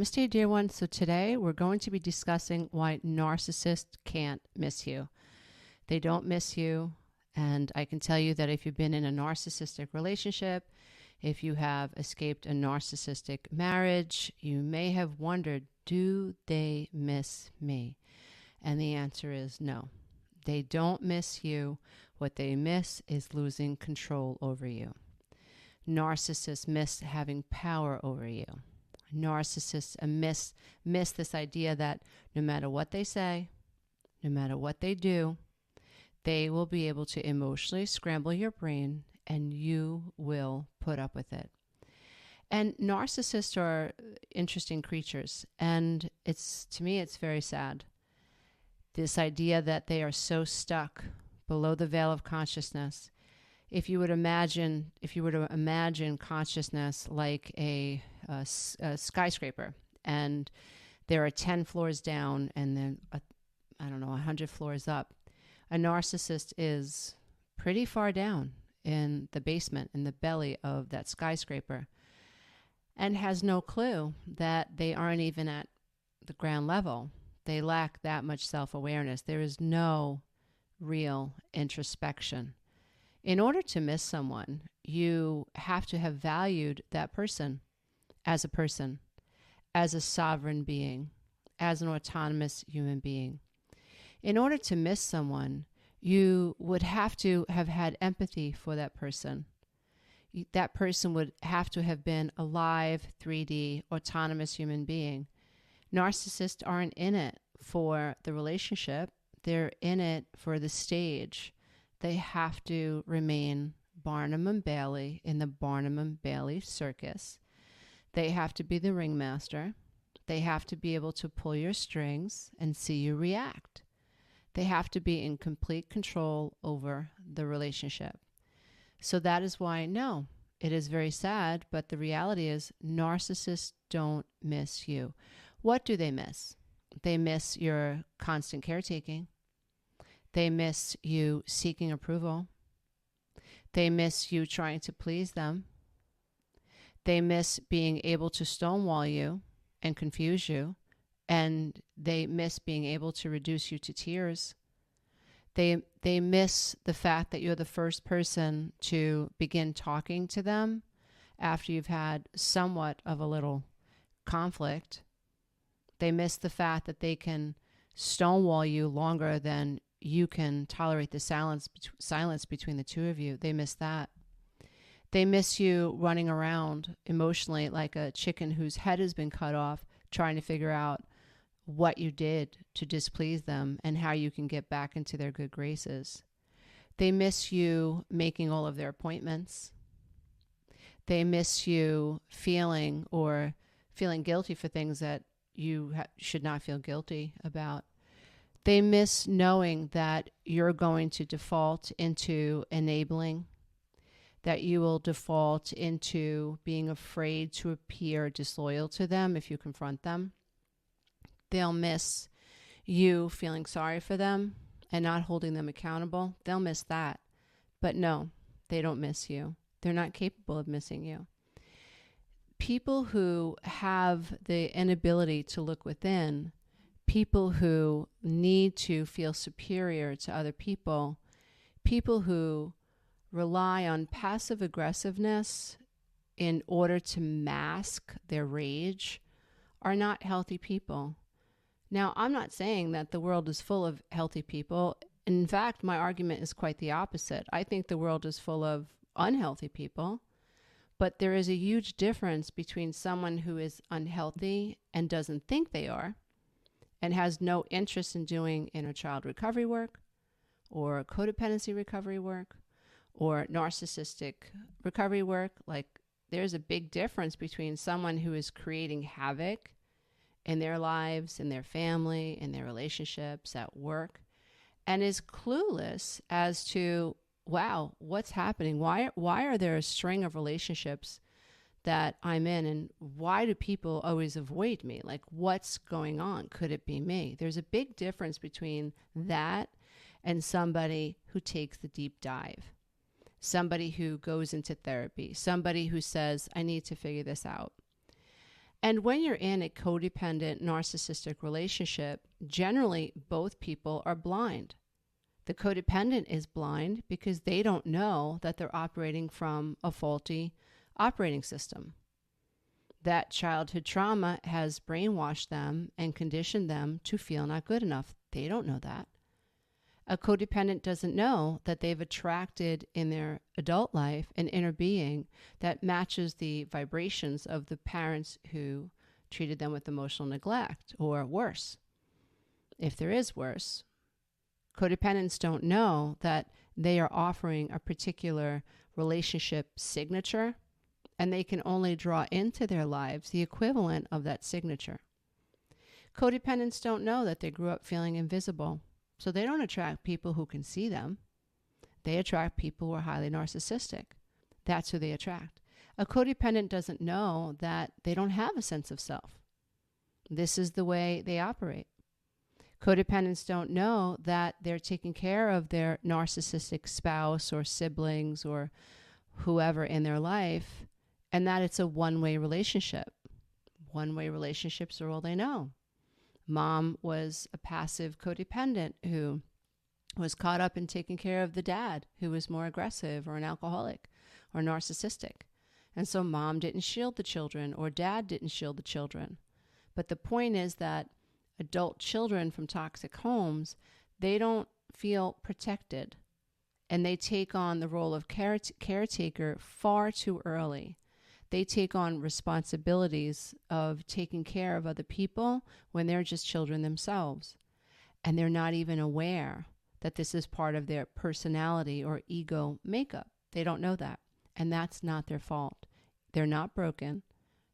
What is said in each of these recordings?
Namaste, dear one. So today we're going to be discussing why narcissists can't miss you. They don't miss you. And I can tell you that if you've been in a narcissistic relationship, if you have escaped a narcissistic marriage, you may have wondered, do they miss me? And the answer is no. They don't miss you. What they miss is losing control over you. Narcissists miss having power over you. Narcissists miss this idea that no matter what they say, no matter what they do, they will be able to emotionally scramble your brain and you will put up with it. And narcissists are interesting creatures, and to me it's very sad. This idea that they are so stuck below the veil of consciousness. If you were to imagine consciousness like a skyscraper, and there are 10 floors down and then 100 floors up, a narcissist is pretty far down in the basement, in the belly of that skyscraper, and has no clue that they aren't even at the ground level. They lack that much self-awareness. There is no real introspection. In order to miss someone, you have to have valued that person, as a sovereign being, as an autonomous human being. In order to miss someone, you would have to have had empathy for that person. That person would have to have been a live, 3D, autonomous human being. Narcissists aren't in it for the relationship. They're in it for the stage. They have to remain Barnum and Bailey in the Barnum and Bailey circus. They have to be the ringmaster. They have to be able to pull your strings and see you react. They have to be in complete control over the relationship. So that is why, no, it is very sad, but the reality is narcissists don't miss you. What do they miss? They miss your constant caretaking. They miss you seeking approval. They miss you trying to please them. They miss being able to stonewall you and confuse you. And they miss being able to reduce you to tears. They miss the fact that you're the first person to begin talking to them after you've had somewhat of a little conflict. They miss the fact that they can stonewall you longer than you can tolerate the silence between the two of you. They miss that. They miss you running around emotionally like a chicken whose head has been cut off, trying to figure out what you did to displease them and how you can get back into their good graces. They miss you making all of their appointments. They miss you feeling guilty for things that you should not feel guilty about. They miss knowing that you're going to default into enabling, that you will default into being afraid to appear disloyal to them if you confront them. They'll miss you feeling sorry for them and not holding them accountable. They'll miss that. But no, they don't miss you. They're not capable of missing you. People who have the inability to look within, people who need to feel superior to other people, people who rely on passive aggressiveness in order to mask their rage, are not healthy people. Now, I'm not saying that the world is full of healthy people. In fact, my argument is quite the opposite. I think the world is full of unhealthy people. But there is a huge difference between someone who is unhealthy and doesn't think they are, and has no interest in doing inner child recovery work, or codependency recovery work, or narcissistic recovery work. Like, there's a big difference between someone who is creating havoc in their lives, in their family, in their relationships, at work, and is clueless as to, wow, what's happening? Why are there a string of relationships that I'm in, and why do people always avoid me? Like, what's going on? Could it be me? There's a big difference between that and somebody who takes the deep dive, somebody who goes into therapy, somebody who says, I need to figure this out. And when you're in a codependent narcissistic relationship, generally both people are blind. The codependent is blind because they don't know that they're operating from a faulty operating system. That childhood trauma has brainwashed them and conditioned them to feel not good enough. They don't know that. A codependent doesn't know that they've attracted in their adult life an inner being that matches the vibrations of the parents who treated them with emotional neglect, or worse, if there is worse. Codependents don't know that they are offering a particular relationship signature, and they can only draw into their lives the equivalent of that signature. Codependents don't know that they grew up feeling invisible, so they don't attract people who can see them. They attract people who are highly narcissistic. That's who they attract. A codependent doesn't know that they don't have a sense of self. This is the way they operate. Codependents don't know that they're taking care of their narcissistic spouse or siblings or whoever in their life, and that it's a one-way relationship. One-way relationships are all they know. Mom was a passive codependent who was caught up in taking care of the dad who was more aggressive or an alcoholic or narcissistic. And so mom didn't shield the children, or dad didn't shield the children. But the point is that adult children from toxic homes, they don't feel protected, and they take on the role of caretaker far too early. They take on responsibilities of taking care of other people when they're just children themselves. And they're not even aware that this is part of their personality or ego makeup. They don't know that. And that's not their fault. They're not broken.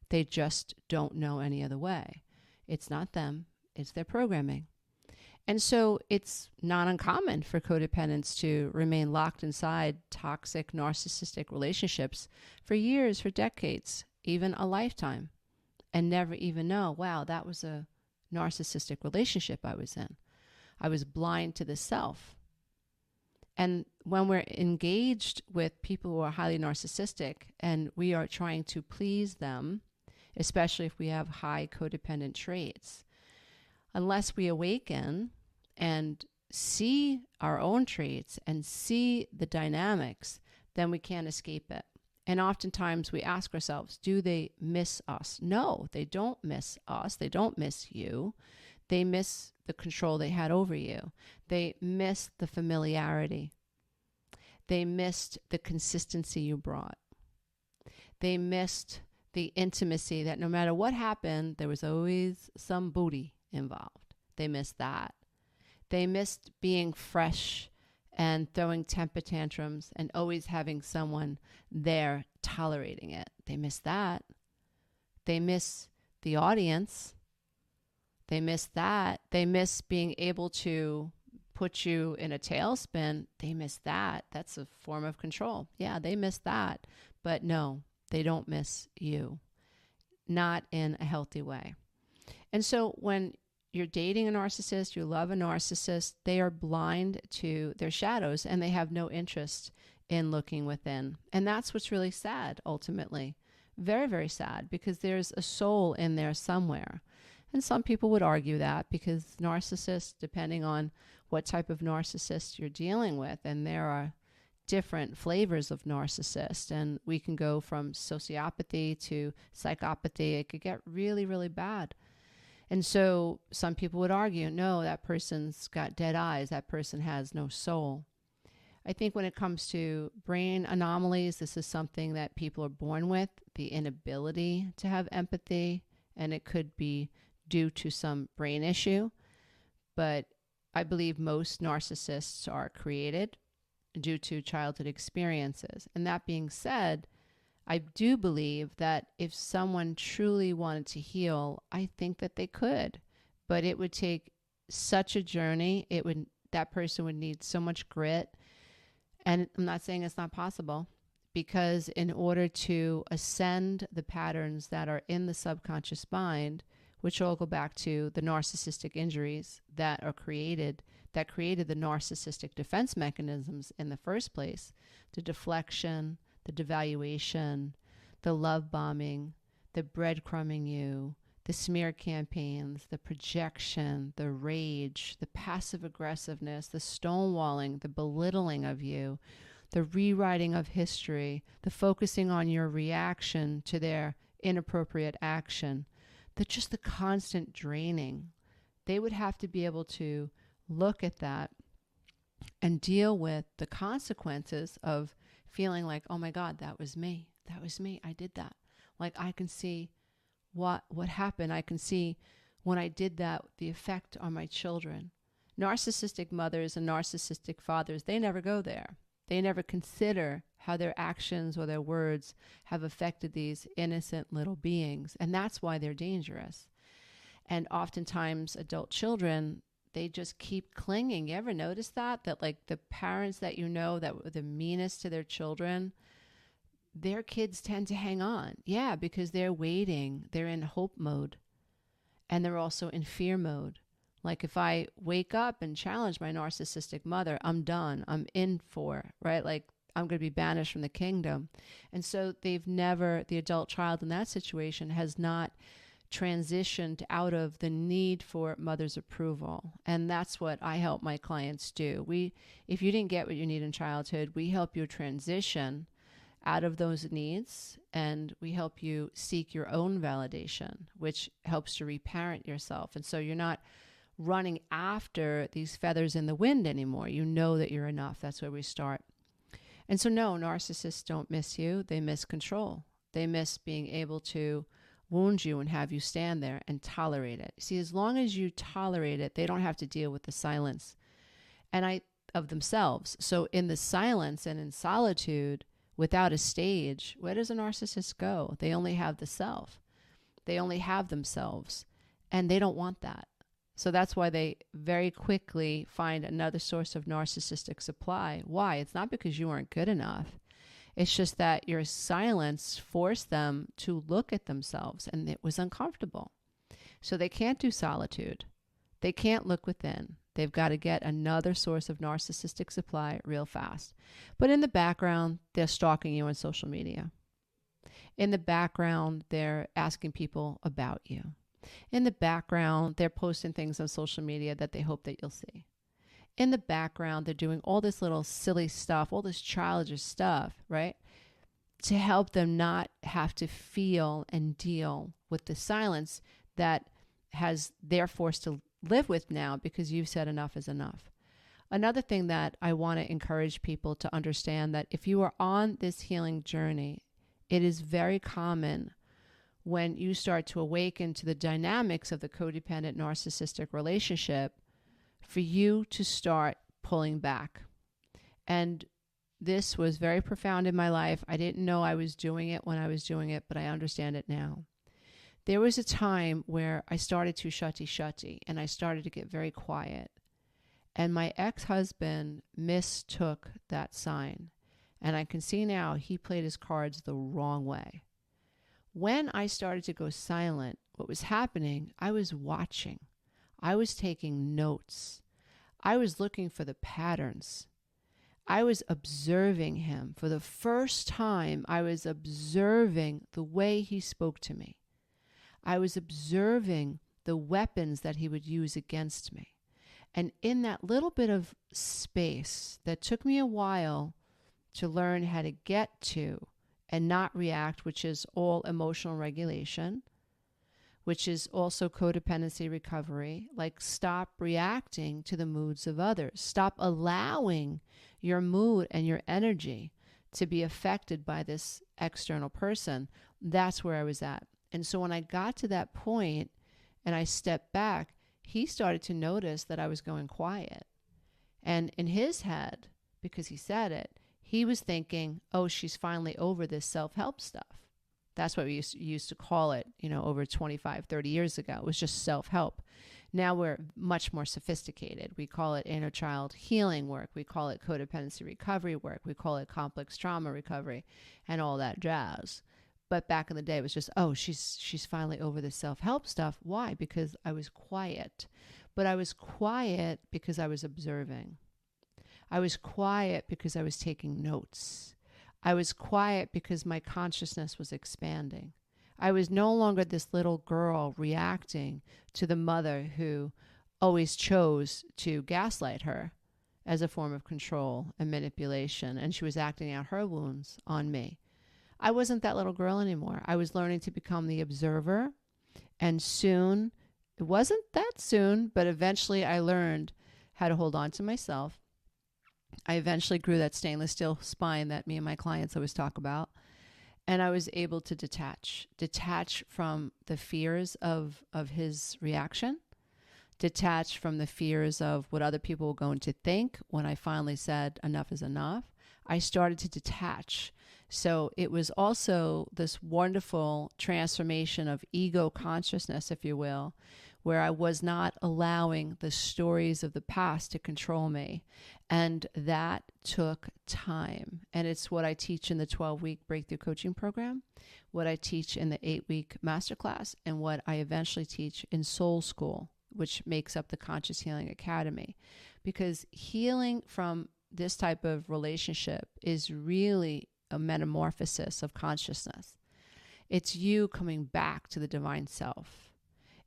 They just don't know any other way. It's not them. It's their programming. And so it's not uncommon for codependents to remain locked inside toxic narcissistic relationships for years, for decades, even a lifetime, and never even know, wow, that was a narcissistic relationship I was in. I was blind to the self. And when we're engaged with people who are highly narcissistic and we are trying to please them, especially if we have high codependent traits, unless we awaken and see our own traits and see the dynamics, then we can't escape it. And oftentimes we ask ourselves, do they miss us? No, they don't miss us. They don't miss you. They miss the control they had over you. They miss the familiarity. They missed the consistency you brought. They missed the intimacy that no matter what happened, there was always some booty involved. They missed that. They missed being fresh and throwing temper tantrums and always having someone there tolerating it. They miss that. They miss the audience. They miss that. They miss being able to put you in a tailspin. They miss that. That's a form of control. Yeah, they miss that. But no, they don't miss you. Not in a healthy way. And so when you're dating a narcissist, you love a narcissist, they are blind to their shadows and they have no interest in looking within. And that's what's really sad, ultimately. Very, very sad, because there's a soul in there somewhere. And some people would argue that because narcissists, depending on what type of narcissist you're dealing with, and there are different flavors of narcissist, and we can go from sociopathy to psychopathy. It could get really, really bad. And so some people would argue, no, that person's got dead eyes. That person has no soul. I think when it comes to brain anomalies, this is something that people are born with, the inability to have empathy, and it could be due to some brain issue. But I believe most narcissists are created due to childhood experiences. And that being said, I do believe that if someone truly wanted to heal, I think that they could, but it would take such a journey. That person would need so much grit. And I'm not saying it's not possible, because in order to ascend the patterns that are in the subconscious mind, which all go back to the narcissistic injuries that created the narcissistic defense mechanisms in the first place, the deflection, the devaluation, the love bombing, the breadcrumbing you, the smear campaigns, the projection, the rage, the passive aggressiveness, the stonewalling, the belittling of you, the rewriting of history, the focusing on your reaction to their inappropriate action, just the constant draining. They would have to be able to look at that and deal with the consequences of feeling like, oh my God, that was me. That was me. I did that. Like, I can see what happened. I can see when I did that, the effect on my children. Narcissistic mothers and narcissistic fathers, they never go there. They never consider how their actions or their words have affected these innocent little beings. And that's why they're dangerous. And oftentimes adult children, they just keep clinging. You ever notice that? That like the parents that you know that were the meanest to their children, their kids tend to hang on. Yeah, because they're waiting. They're in hope mode. And they're also in fear mode. Like if I wake up and challenge my narcissistic mother, I'm done. I'm in for, right? Like I'm going to be banished from the kingdom. And so the adult child in that situation has not transitioned out of the need for mother's approval. And that's what I help my clients do. If you didn't get what you need in childhood, we help you transition out of those needs, and we help you seek your own validation, which helps to reparent yourself. And so you're not running after these feathers in the wind anymore. You know that you're enough. That's where we start. And so no, narcissists don't miss you. They miss control. They miss being able to wound you and have you stand there and tolerate it. See, as long as you tolerate it, they don't have to deal with the silence of themselves. So in the silence and in solitude, without a stage, where does a narcissist go? They only have the self. They only have themselves, and they don't want that. So that's why they very quickly find another source of narcissistic supply. Why? It's not because you weren't good enough. It's just that your silence forced them to look at themselves, and it was uncomfortable. So they can't do solitude. They can't look within. They've got to get another source of narcissistic supply real fast. But in the background, they're stalking you on social media. In the background, they're asking people about you. In the background, they're posting things on social media that they hope that you'll see. In the background, they're doing all this little silly stuff, all this childish stuff, right? To help them not have to feel and deal with the silence that they're forced to live with now because you've said enough is enough. Another thing that I want to encourage people to understand, that if you are on this healing journey, it is very common when you start to awaken to the dynamics of the codependent narcissistic relationship for you to start pulling back. And this was very profound in my life. I didn't know I was doing it when I was doing it, but I understand it now. There was a time where I started to shutty, and I started to get very quiet. And my ex-husband mistook that sign. And I can see now he played his cards the wrong way. When I started to go silent, what was happening, I was watching. I was taking notes. I was looking for the patterns. I was observing him. For the first time, I was observing the way he spoke to me. I was observing the weapons that he would use against me. And in that little bit of space that took me a while to learn how to get to and not react, which is all emotional regulation, which is also codependency recovery, like stop reacting to the moods of others. Stop allowing your mood and your energy to be affected by this external person. That's where I was at. And so when I got to that point and I stepped back, he started to notice that I was going quiet. And in his head, because he said it, he was thinking, oh, she's finally over this self-help stuff. That's what we used to call it, over 25, 30 years ago. It was just self-help. Now we're much more sophisticated. We call it inner child healing work. We call it codependency recovery work. We call it complex trauma recovery and all that jazz. But back in the day, it was just, oh, she's finally over the self-help stuff. Why? Because I was quiet. But I was quiet because I was observing. I was quiet because I was taking notes. I was quiet because my consciousness was expanding. I was no longer this little girl reacting to the mother who always chose to gaslight her as a form of control and manipulation, and she was acting out her wounds on me. I wasn't that little girl anymore. I was learning to become the observer, and soon, it wasn't that soon, but eventually I learned how to hold on to myself. I eventually grew that stainless steel spine that me and my clients always talk about. And I was able to detach from the fears of his reaction, detach from the fears of what other people were going to think. When I finally said enough is enough, I started to detach. So it was also this wonderful transformation of ego consciousness, if you will, where I was not allowing the stories of the past to control me. And that took time. And it's what I teach in the 12-week breakthrough coaching program, what I teach in the 8-week masterclass, and what I eventually teach in Soul School, which makes up the Conscious Healing Academy. Because healing from this type of relationship is really a metamorphosis of consciousness. It's you coming back to the divine self.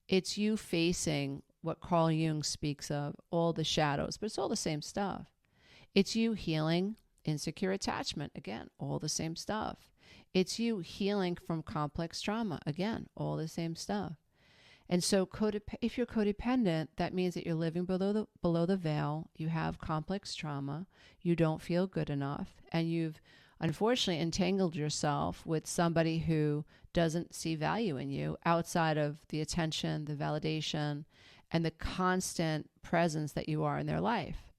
It's you facing what Carl Jung speaks of, all the shadows, but it's all the same stuff. It's you healing insecure attachment, again, all the same stuff. It's you healing from complex trauma, again, all the same stuff. And so if you're codependent, that means that you're living below the veil, you have complex trauma, you don't feel good enough, and you've unfortunately entangled yourself with somebody who doesn't see value in you outside of the attention, the validation, and the constant presence that you are in their life.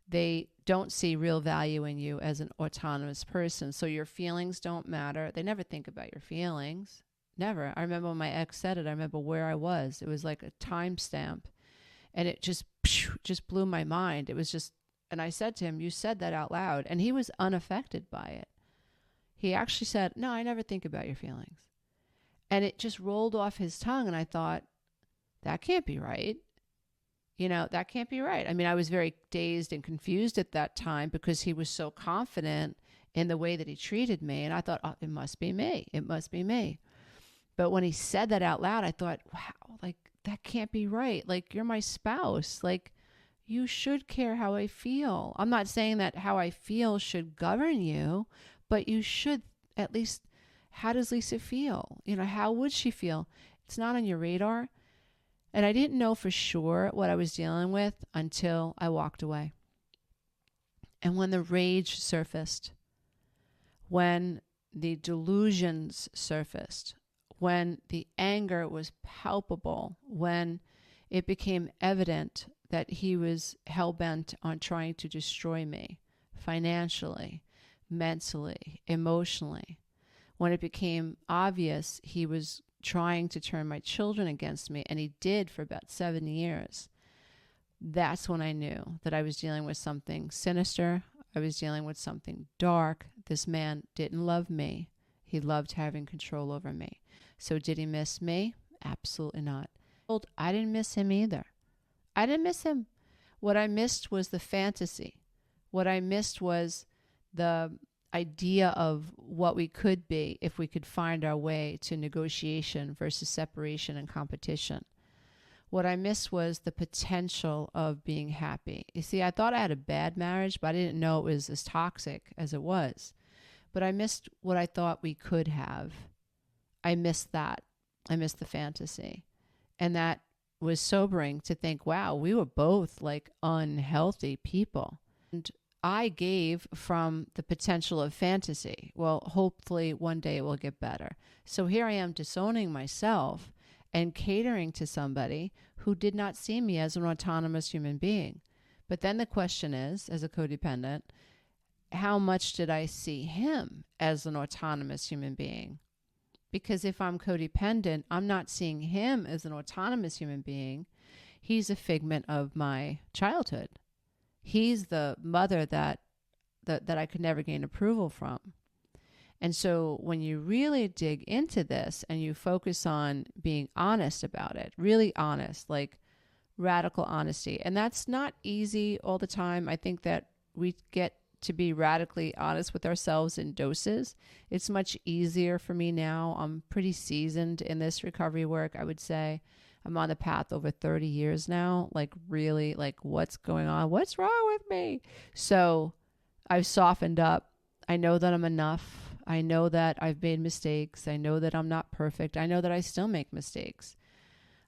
They don't see real value in you as an autonomous person. So your feelings don't matter. They never think about your feelings. Never. I remember when my ex said it, I remember where I was. It was like a timestamp. And it just blew my mind. It was just, and I said to him, you said that out loud. And he was unaffected by it. He actually said, no, I never think about your feelings. And it just rolled off his tongue. And I thought, that can't be right. That can't be right. I mean, I was very dazed and confused at that time because he was so confident in the way that he treated me. And I thought, oh, it must be me. It must be me. But when he said that out loud, I thought, wow, like, that can't be right. Like, you're my spouse. Like, you should care how I feel. I'm not saying that how I feel should govern you, but you should at least, how does Lisa feel? How would she feel? It's not on your radar. And I didn't know for sure what I was dealing with until I walked away. And when the rage surfaced, when the delusions surfaced, when the anger was palpable, when it became evident that he was hell-bent on trying to destroy me financially, mentally, emotionally, when it became obvious he was trying to turn my children against me, and he did for about 7 years, that's when I knew that I was dealing with something sinister. I was dealing with something dark. This man didn't love me. He loved having control over me. So did he miss me? Absolutely not. I didn't miss him either. I didn't miss him. What I missed was the fantasy. What I missed was the idea of what we could be if we could find our way to negotiation versus separation and competition. What I missed was the potential of being happy. You see, I thought I had a bad marriage, but I didn't know it was as toxic as it was. But I missed what I thought we could have. I missed that. I missed the fantasy. And that was sobering to think, wow, we were both like unhealthy people. And I gave from the potential of fantasy. Well, hopefully one day it will get better. So here I am disowning myself and catering to somebody who did not see me as an autonomous human being. But then the question is, as a codependent, how much did I see him as an autonomous human being? Because if I'm codependent, I'm not seeing him as an autonomous human being. He's a figment of my childhood. He's the mother that I could never gain approval from. And so when you really dig into this and you focus on being honest about it, really honest, like radical honesty, and that's not easy all the time. I think that we get to be radically honest with ourselves in doses. It's much easier for me now. I'm pretty seasoned in this recovery work. I would say I'm on the path over 30 years now. Like really, like what's going on? What's wrong with me? So I've softened up. I know that I'm enough. I know that I've made mistakes. I know that I'm not perfect. I know that I still make mistakes.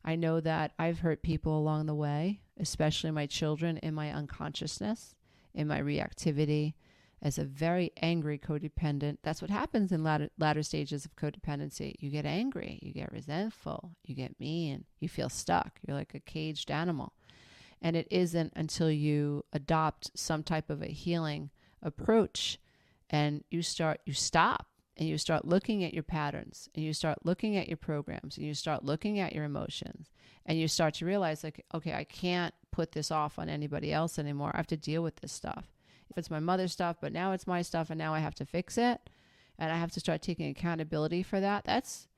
I know that I've hurt people along the way, especially my children, in my unconsciousness, in my reactivity, as a very angry codependent. That's what happens in latter stages of codependency. You get angry, you get resentful, you get mean, you feel stuck. You're like a caged animal. And it isn't until you adopt some type of a healing approach and you stop and you start looking at your patterns and you start looking at your programs and you start looking at your emotions and you start to realize like, okay, I can't put this off on anybody else anymore. I have to deal with this stuff. If it's my mother's stuff, but now it's my stuff and now I have to fix it and I have to start taking accountability for that. That's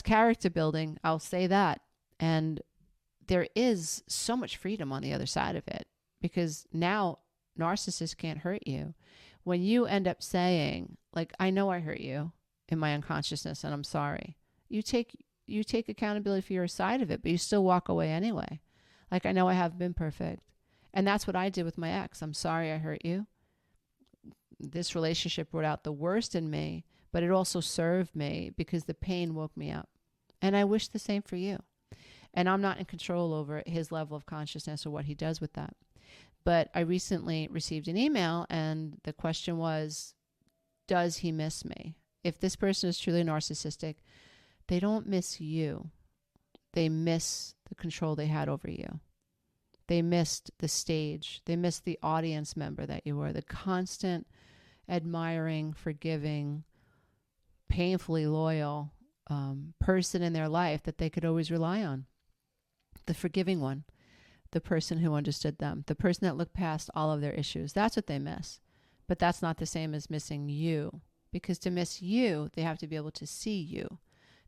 character building. I'll say that. And there is so much freedom on the other side of it because now narcissists can't hurt you. When you end up saying, like, I know I hurt you in my unconsciousness and I'm sorry, you take accountability for your side of it, but you still walk away anyway. Like, I know I haven't been perfect. And that's what I did with my ex. I'm sorry I hurt you. This relationship brought out the worst in me, but it also served me because the pain woke me up. And I wish the same for you. And I'm not in control over his level of consciousness or what he does with that. But I recently received an email and the question was, does he miss me? If this person is truly narcissistic, they don't miss you. They miss the control they had over you. They missed the stage. They missed the audience member that you were, the constant, admiring, forgiving, painfully loyal person in their life that they could always rely on. The forgiving one. The person who understood them, the person that looked past all of their issues. That's what they miss. But that's not the same as missing you. Because to miss you, they have to be able to see you.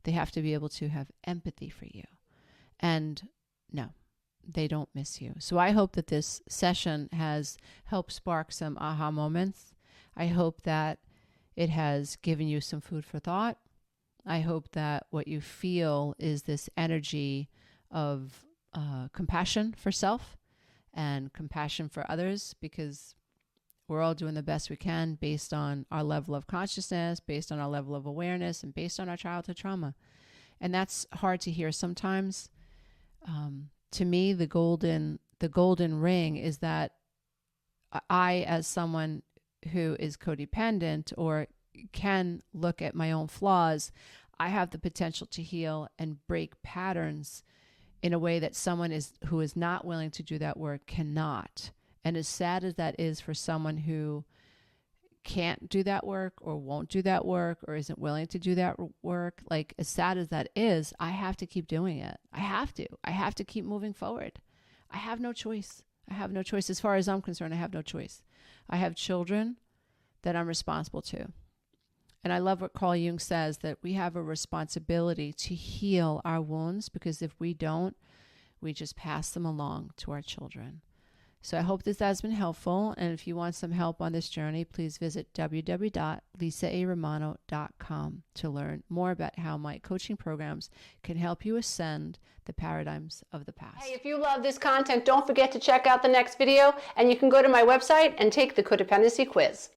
They have to be able to have empathy for you. And no, they don't miss you. So I hope that this session has helped spark some aha moments. I hope that it has given you some food for thought. I hope that what you feel is this energy of compassion for self and compassion for others, because we're all doing the best we can based on our level of consciousness, based on our level of awareness, and based on our childhood trauma. And that's hard to hear sometimes. To me, the golden ring is that I, as someone who is codependent or can look at my own flaws, I have the potential to heal and break patterns in a way that someone who is not willing to do that work cannot. And as sad as that is for someone who can't do that work or won't do that work or isn't willing to do that work, like as sad as that is, I have to keep doing it. I have to keep moving forward. I have no choice. As far as I'm concerned, I have no choice. I have children that I'm responsible to. And I love what Carl Jung says, that we have a responsibility to heal our wounds, because if we don't, we just pass them along to our children. So I hope this has been helpful. And if you want some help on this journey, please visit www.lisaaromano.com to learn more about how my coaching programs can help you ascend the paradigms of the past. Hey, if you love this content, don't forget to check out the next video, and you can go to my website and take the codependency quiz.